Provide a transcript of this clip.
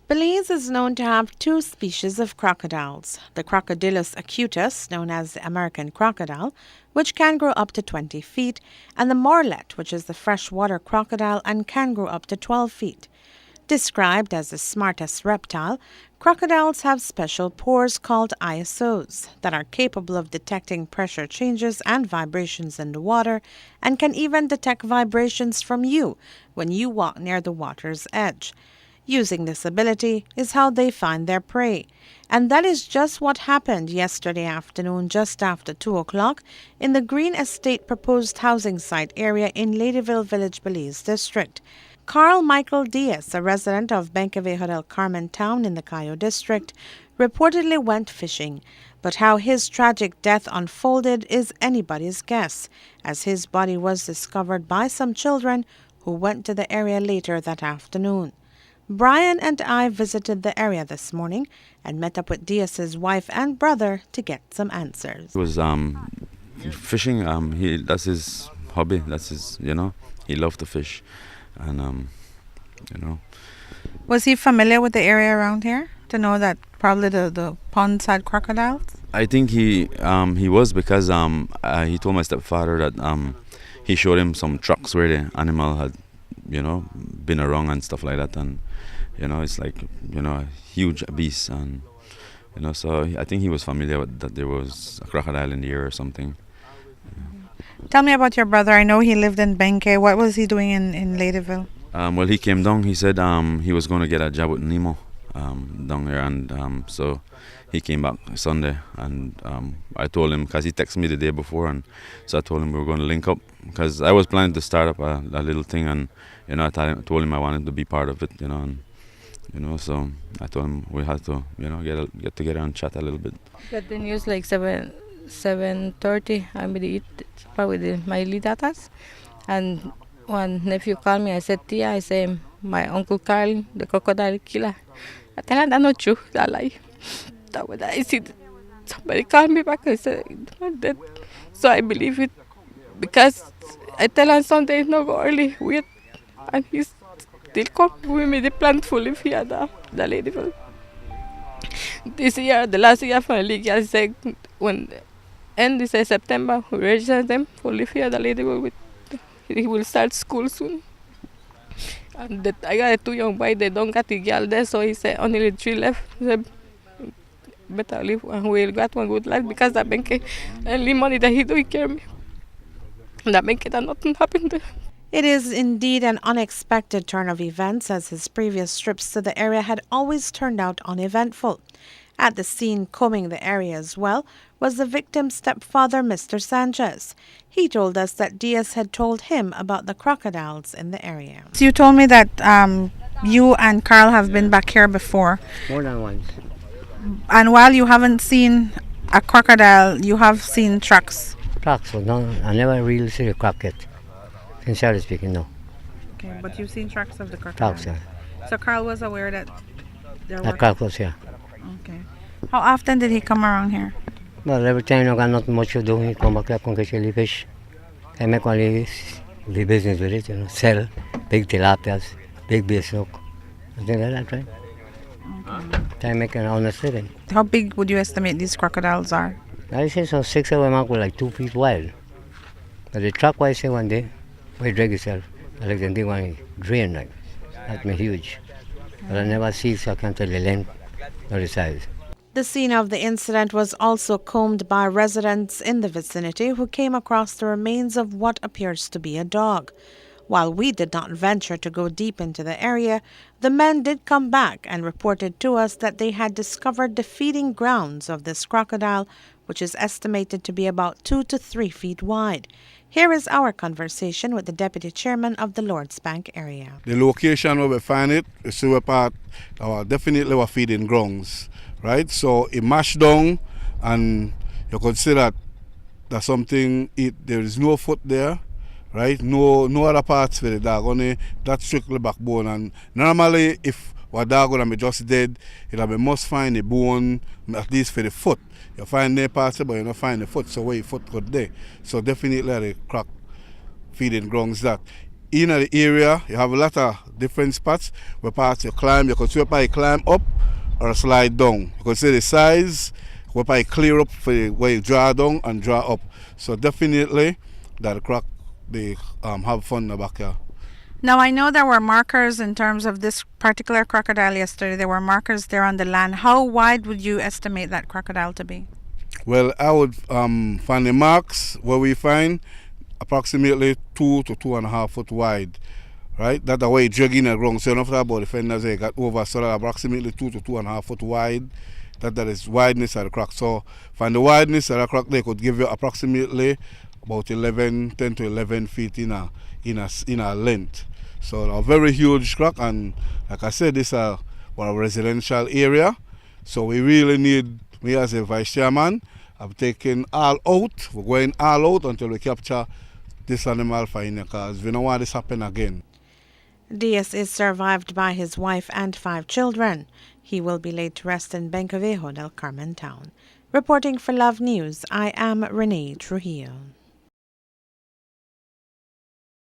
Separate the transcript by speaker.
Speaker 1: Belize is known to have two species of crocodiles, the Crocodilus acutus, known as the American crocodile, which can grow up to 20 feet, and the Morlet, which is the freshwater crocodile and can grow up to 12 feet. Described as the smartest reptile, crocodiles have special pores called ISOs that are capable of detecting pressure changes and vibrations in the water and can even detect vibrations from you when you walk near the water's edge. Using this ability is how they find their prey. And that is just what happened yesterday afternoon, just after 2 o'clock, in the Green Estate proposed housing site area in Ladyville Village, Belize District. Carl Michael Diaz, a resident of Benqueve del Carmen town in the Cayo district, reportedly went fishing. But how his tragic death unfolded is anybody's guess, as his body was discovered by some children who went to the area later that afternoon. Brian and I visited the area this morning and met up with Diaz's wife and brother to get some answers.
Speaker 2: It was fishing. That's his hobby. That's his, he loved to fish, and
Speaker 3: Was he familiar with the area around here to know that probably the ponds had crocodiles?
Speaker 2: I think he was because he told my stepfather that he showed him some tracks where the animal had been around and stuff like that, and it's like a huge beast, and so I think he was familiar with that there was a crocodile in the area or something.
Speaker 3: Tell me about your brother. I know he lived in Benque. What was he doing in Ladyville?
Speaker 2: Well, he came down. He said he was going to get a job with Nemo down there, and so he came back Sunday, and I told him, because he texted me the day before, and so I told him we were going to link up, because I was planning to start up a little thing, and I told him I wanted to be part of it, so I told him we had to get together and chat a little bit.
Speaker 4: Got the news like 7:30. I'm with it with my daughters, and one nephew called me. I said, Tia, I say my uncle Carl, the crocodile killer. I tell her that's not true, that lie. That when I see somebody call me back, I said not dead. So I believe it, because I tell her Sunday no go early, wait, and he's still come. We made a plan to live here, the Ladyville. This year, the last year for the league, I said when end this September, we register them for live here, the Ladyville. He will start school soon. And that I got 2 young boys, they don't got the girl there, so he said only 3 left. He said, better live and we'll get one good life, because that bank only money that he do, he care me. That bank that nothing happened there.
Speaker 1: It is indeed an unexpected turn of events, as his previous trips to the area had always turned out uneventful. At the scene, combing the area as well, was the victim's stepfather, Mr. Sanchez. He told us that Diaz had told him about the crocodiles in the area.
Speaker 3: So you told me that you and Carl have been back here before.
Speaker 5: More than once.
Speaker 3: And while you haven't seen a crocodile, you have seen tracks.
Speaker 5: Tracks, so no, I never really see a croc yet. Sincerely speaking, no.
Speaker 3: Okay, but you've seen tracks of the crocodile.
Speaker 5: Tracks, yeah.
Speaker 3: So Carl was aware that there were...
Speaker 5: That croc was here.
Speaker 3: Okay. How often did he come around here?
Speaker 5: Well, every time I got not much to do, he come back here, come catch a fish. I make only the business with it, sell big tilapias, big bass snook, something like that, right? Okay. I make an honest living.
Speaker 3: How big would you estimate these crocodiles are?
Speaker 5: I say so 6 of them were like 2 feet wide. But the truck, I say one day, we drag itself. I like the big one drain, like that's me huge. But I never see, so I can't tell the length or the size.
Speaker 1: The scene of the incident was also combed by residents in the vicinity who came across the remains of what appears to be a dog. While we did not venture to go deep into the area, the men did come back and reported to us that they had discovered the feeding grounds of this crocodile, which is estimated to be about 2 to 3 feet wide. Here is our conversation with the deputy chairman of the Lord's Bank area.
Speaker 6: The location where we find it, the sewer part, definitely our feeding grounds, right? So it mashed down, and you could see that there's something, there is no foot there, right? No other parts for the dog, only that strictly backbone. And normally, if our dog would have been just dead, we must find a bone, at least for the foot. You find their parts, but you don't find the foot, so where your foot got there. So definitely the croc feeding grounds that. in the area, you have a lot of different spots where parts you climb. You can see where you climb up or slide down. You can see the size where you clear up for where you draw down and draw up. So definitely that the croc, they have fun in the backyard.
Speaker 3: Now, I know there were markers in terms of this particular crocodile yesterday. There were markers there on the land. How wide would you estimate that crocodile to be?
Speaker 6: Well, I would find the marks where we find approximately 2 to 2.5 foot wide, right? That's the way it drag in the ground. So enough about the fenders they got over, so that approximately 2 to 2.5 foot wide. That is wideness of the crack. So find the wideness of the crack, they could give you approximately about 10 to 11 feet in a length. So a very huge crack, and like I said, this is a residential area. So we really need, me as a vice chairman, I've taken all out. We're going all out until we capture this animal for in, because we don't want this happen again.
Speaker 1: Diaz is survived by his wife and 5 children. He will be laid to rest in Bencovejo del Carmen town. Reporting for Love News, I am Renee Trujillo.